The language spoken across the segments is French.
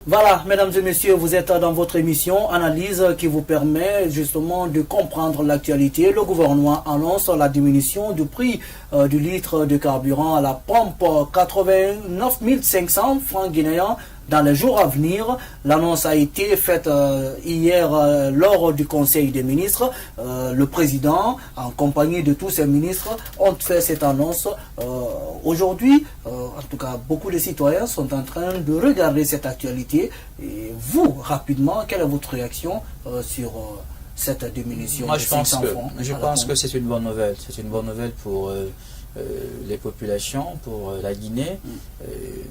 Voilà, mesdames et messieurs, vous êtes dans votre émission Analyse qui vous permet justement de comprendre l'actualité. Le gouvernement annonce la diminution du prix du litre de carburant à la pompe, 89 500 francs guinéens dans les jours à venir. L'annonce a été faite hier lors du Conseil des ministres. Le président, en compagnie de tous ses ministres, ont fait cette annonce. Aujourd'hui, en tout cas, beaucoup de citoyens sont en train de regarder cette actualité. Et vous, rapidement, quelle est votre réaction sur cette diminution Moi, de 500 francs? Je pense que c'est une bonne nouvelle. C'est une bonne nouvelle pour les populations, pour la Guinée,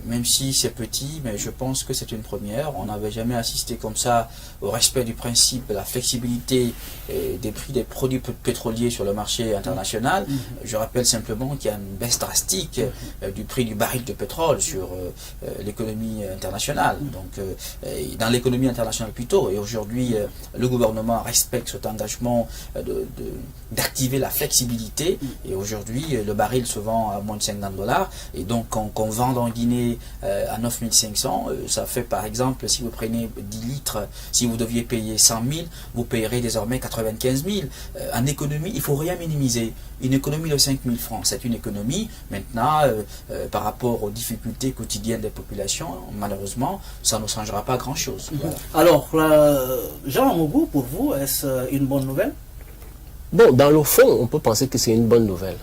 même si c'est petit, mais je pense que c'est une première. On n'avait jamais assisté comme ça au respect du principe de la flexibilité des prix des produits pétroliers sur le marché international. Je rappelle simplement qu'il y a une baisse drastique du prix du baril de pétrole sur l'économie internationale, donc dans l'économie internationale plutôt. Et aujourd'hui, le gouvernement respecte cet engagement d'activer la flexibilité. Et aujourd'hui, le baril se vend à moins de 50 $. Et donc, qu'on vende en Guinée à 9 500, ça fait par exemple, si vous prenez 10 litres, si vous deviez payer 100 000, vous payerez désormais 95 000. En économie, il ne faut rien minimiser. Une économie de 5 000 francs, c'est une économie. Maintenant, par rapport aux difficultés quotidiennes des populations, malheureusement, ça ne changera pas grand-chose. Voilà. Alors, Jean Mougou, pour vous, est-ce une bonne nouvelle? Bon, dans le fond, on peut penser que c'est une bonne nouvelle.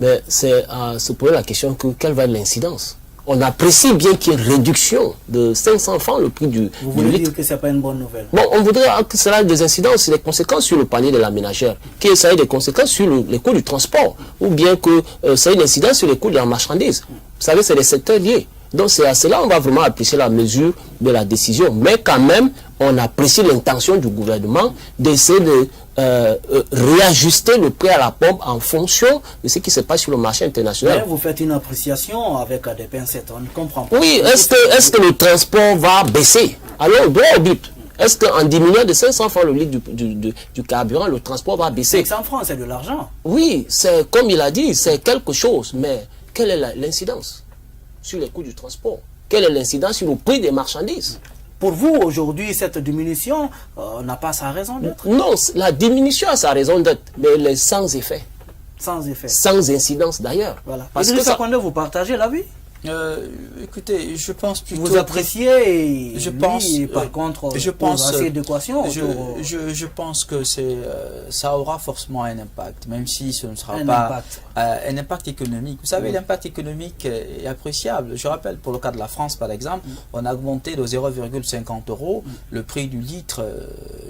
Mais c'est à se poser la question que quelle va être l'incidence. On apprécie bien qu'il y ait une réduction de 500 francs le prix du Vous voulez litre. dire que ce n'est pas une bonne nouvelle? Bon, on voudrait que cela ait des incidences, des conséquences sur le panier de la ménagère, que ça ait des conséquences sur les coûts du transport, ou bien que ça ait une incidence sur les coûts de la marchandise. Vous savez, c'est des secteurs liés. Donc c'est à cela qu'on va vraiment apprécier la mesure de la décision. Mais quand même, on apprécie l'intention du gouvernement d'essayer de réajuster le prix à la pompe en fonction de ce qui se passe sur le marché international. Mais vous faites une appréciation avec des pincettes, on ne comprend pas. Oui, est-ce que le transport va baisser? Alors, droit au but. Est-ce qu'en diminuant de 500 francs le litre du carburant, le transport va baisser? 500 francs, c'est de l'argent. Oui, c'est comme il a dit, c'est quelque chose. Mais quelle est l'incidence sur les coûts du transport? Quelle est l'incidence sur le prix des marchandises? Pour vous, aujourd'hui, cette diminution n'a pas sa raison d'être? Non, la diminution a sa raison d'être, mais elle est sans effet. Sans effet. Sans incidence d'ailleurs. Voilà. Parce que que vous partagez l'avis? Écoutez, je pense plutôt... Vous appréciez et je lui, pense, par contre, je pense, assez d'équations je pense que ça aura forcément un impact, même si ce ne sera pas un impact économique. Vous savez, l'impact économique est appréciable. Je rappelle, pour le cas de la France, par exemple, on a augmenté de 0,50 € le prix du litre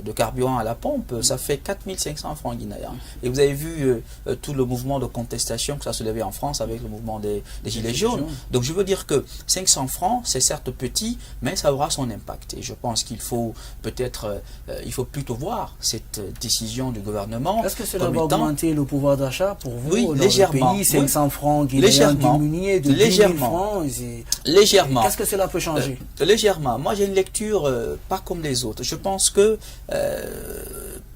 de carburant à la pompe. Ça fait 4 500 francs guinéens. Et vous avez vu tout le mouvement de contestation que ça se levait en France avec le mouvement des Gilets jaunes. Donc je veux dire que 500 francs, c'est certes petit, mais ça aura son impact. Et je pense qu'il faut peut-être, il faut plutôt voir cette décision du gouvernement. Est-ce que cela va augmenter le pouvoir d'achat pour vous? Oui, dans légèrement. Le pays, 500 francs guinéens diminués de 10 000 francs. Légèrement. Qu'est-ce que cela peut changer? Légèrement. Moi, j'ai une lecture pas comme les autres. Je pense que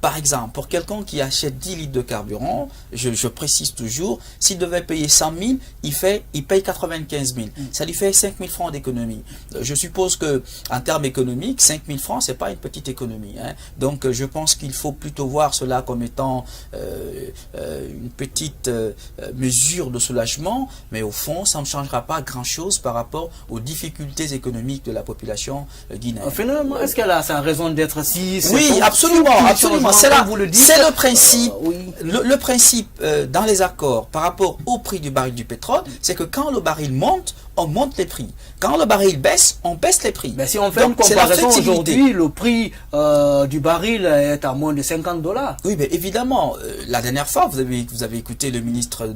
par exemple, pour quelqu'un qui achète 10 litres de carburant, je précise toujours, s'il devait payer 100 000, il paye 95 000. Ça lui fait 5 000 francs d'économie. Je suppose que, en termes économiques, 5 000 francs, c'est pas une petite économie. Hein. Donc, je pense qu'il faut plutôt voir cela comme étant une petite mesure de soulagement, mais au fond, ça ne changera pas grand-chose par rapport aux difficultés économiques de la population guinéenne. Finalement, est-ce qu'elle a sa raison d'être si... Oui, absolument, absolument. C'est le principe, le principe dans les accords par rapport au prix du baril du pétrole, c'est que quand le baril monte, on monte les prix. Quand le baril baisse, on baisse les prix. Mais si on fait une comparaison aujourd'hui, le prix du baril est à moins de 50 $. Oui, mais évidemment, la dernière fois, vous avez écouté le ministre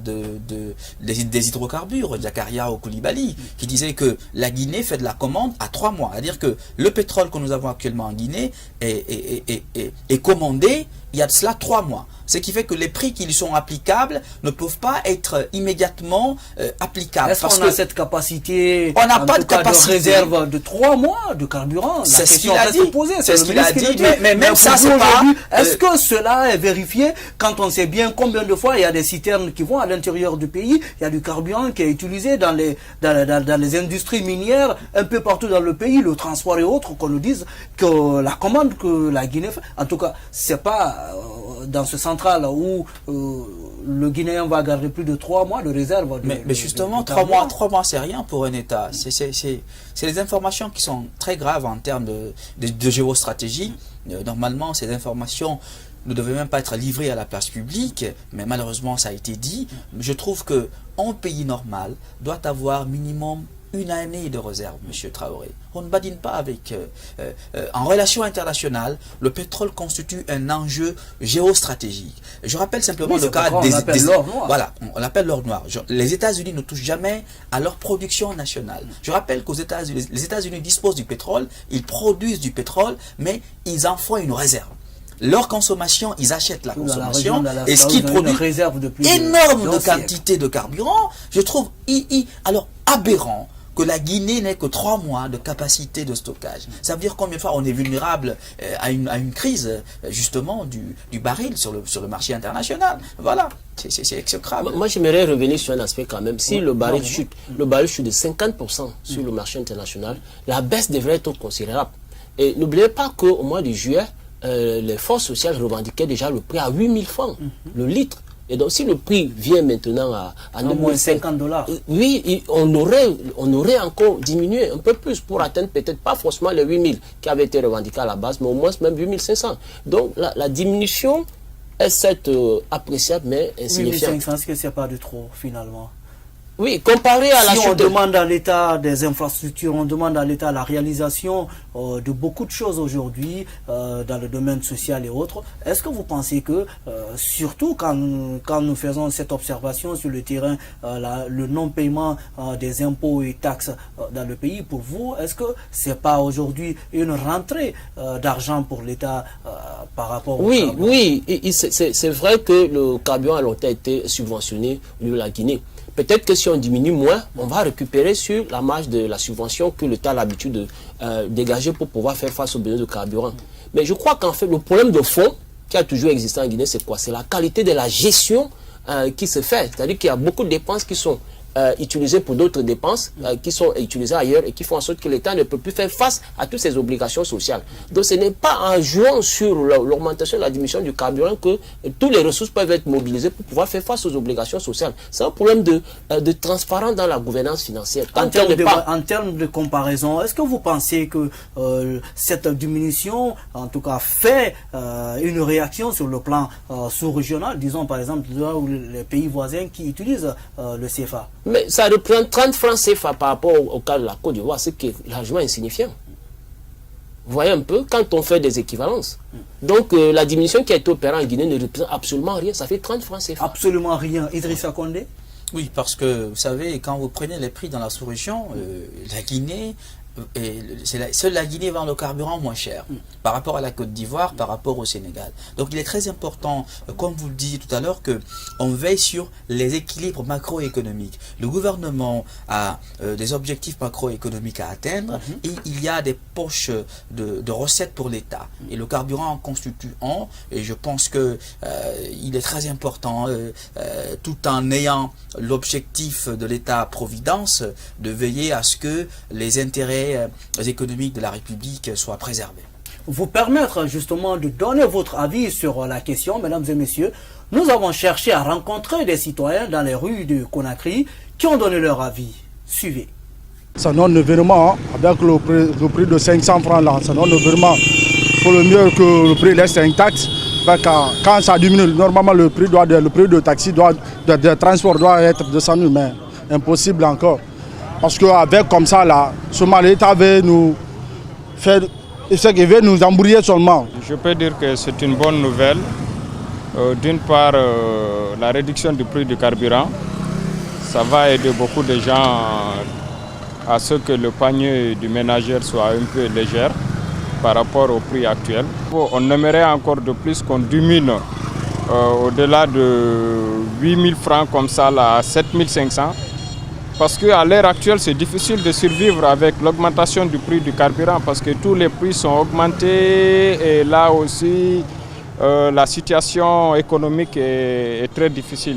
des hydrocarbures, Zakaria Koulibaly, qui disait que la Guinée fait de la commande à 3 mois. C'est-à-dire que le pétrole que nous avons actuellement en Guinée est commandé il y a de cela 3 mois. Ce qui fait que les prix qui lui sont applicables ne peuvent pas être immédiatement applicables. Est-ce qu'on a cette capacité? On n'a pas de capacité. De réserve de 3 mois de carburant. C'est ce qu'il a dit. C'est ce qu'il a dit. Mais même ça, c'est pas... Est-ce que cela est vérifié quand on sait bien combien de fois il y a des citernes qui vont à l'intérieur du pays, il y a du carburant qui est utilisé dans les industries minières, un peu partout dans le pays, le transport et autres, qu'on nous dise que la commande que la Guinée fait, en tout cas, c'est pas dans ce central où le Guinéen va garder plus de 3 mois de réserve. Mais justement, 3 mois, c'est rien pour un État. C'est des informations qui sont très graves en termes de géostratégie. Normalement, ces informations ne devaient même pas être livrées à la place publique, mais malheureusement, ça a été dit. Je trouve qu'un pays normal doit avoir minimum 1 année de réserve, M. Traoré. On ne badine pas avec... en relation internationale, le pétrole constitue un enjeu géostratégique. Je rappelle simplement le cas des... Voilà, on l'appelle l'or noir. Les États-Unis ne touchent jamais à leur production nationale. Je rappelle qu'aux États-Unis, les États-Unis disposent du pétrole, ils produisent du pétrole, mais ils en font une réserve. Leur consommation, ils achètent la consommation, et ce qui produit énorme de quantité de carburant, je trouve alors aberrant que la Guinée n'ait que 3 mois de capacité de stockage. Ça veut dire combien de fois on est vulnérable à une crise, justement, du baril sur le marché international. Voilà, c'est exécrable. Moi, j'aimerais revenir sur un aspect quand même. Si le baril chute de 50% sur le marché international, la baisse devrait être considérable. Et n'oubliez pas qu'au mois de juillet, les forces sociales revendiquaient déjà le prix à 8000 francs, le litre. Et donc, si le prix vient maintenant à moins $50, oui, on aurait encore diminué un peu plus pour atteindre peut-être pas forcément les 8000 qui avaient été revendiqués à la base, mais au moins même 8500. Donc, la diminution est certes appréciable, mais insignifiante. 8500, est-ce que c'est pas de trop, finalement? Oui, comparé à la chute... on demande à l'État des infrastructures, on demande à l'État la réalisation de beaucoup de choses aujourd'hui dans le domaine social et autres. Est-ce que vous pensez que, surtout quand nous faisons cette observation sur le terrain, le non-paiement des impôts et taxes dans le pays, pour vous, est-ce que c'est pas aujourd'hui une rentrée d'argent pour l'État par rapport au carburant? Oui, c'est vrai que le carburant a longtemps été subventionné au niveau de la Guinée. Peut-être que si on diminue moins, on va récupérer sur la marge de la subvention que l'État a l'habitude de dégager pour pouvoir faire face aux besoins de carburant. Mais je crois qu'en fait, le problème de fond qui a toujours existé en Guinée, c'est quoi? C'est la qualité de la gestion qui se fait. C'est-à-dire qu'il y a beaucoup de dépenses qui sont utilisées pour d'autres dépenses qui sont utilisées ailleurs et qui font en sorte que l'État ne peut plus faire face à toutes ses obligations sociales. Donc ce n'est pas en jouant sur l'augmentation de la diminution du carburant que toutes les ressources peuvent être mobilisées pour pouvoir faire face aux obligations sociales. C'est un problème de transparence dans la gouvernance financière. En termes de comparaison, est-ce que vous pensez que cette diminution, en tout cas, fait une réaction sur le plan sous-régional, disons par exemple là où les pays voisins qui utilisent le CFA? Mais ça reprend 30 francs CFA par rapport au cas de la Côte d'Ivoire, ce qui est largement insignifiant. Vous voyez un peu, quand on fait des équivalences. Donc la diminution qui a été opérée en Guinée ne représente absolument rien, ça fait 30 francs CFA. Absolument rien. Idrissa Condé? Oui, parce que vous savez, quand vous prenez les prix dans la sous-région, la Guinée... seule la Guinée vend le carburant moins cher par rapport à la Côte d'Ivoire, par rapport au Sénégal. Donc il est très important, comme vous le disiez tout à l'heure, qu'on veille sur les équilibres macroéconomiques. Le gouvernement a des objectifs macroéconomiques à atteindre et il y a des poches de recettes pour l'État. Et le carburant en constitue un, et je pense que il est très important, tout en ayant l'objectif de l'État-providence, de veiller à ce que les intérêts économiques de la République soient préservés. Vous permettre justement de donner votre avis sur la question, mesdames et messieurs, nous avons cherché à rencontrer des citoyens dans les rues de Conakry qui ont donné leur avis. Suivez. C'est non événement avec le prix de 500 francs là, c'est non événement. Pour le mieux que le prix reste intact. Quand ça diminue, normalement le prix de taxi, de transport doit être descendu, mais impossible encore. Parce qu'avec comme ça, là, seulement l'État veut nous faire ce qu'il veut nous embrouiller seulement. Je peux dire que c'est une bonne nouvelle. D'une part, la réduction du prix du carburant, ça va aider beaucoup de gens à ce que le panier du ménagère soit un peu léger. par rapport au prix actuel. On aimerait encore de plus qu'on diminue au-delà de 8 000 francs comme ça là, à 7 500. Parce qu'à l'heure actuelle, c'est difficile de survivre avec l'augmentation du prix du carburant parce que tous les prix sont augmentés et là aussi, la situation économique est très difficile.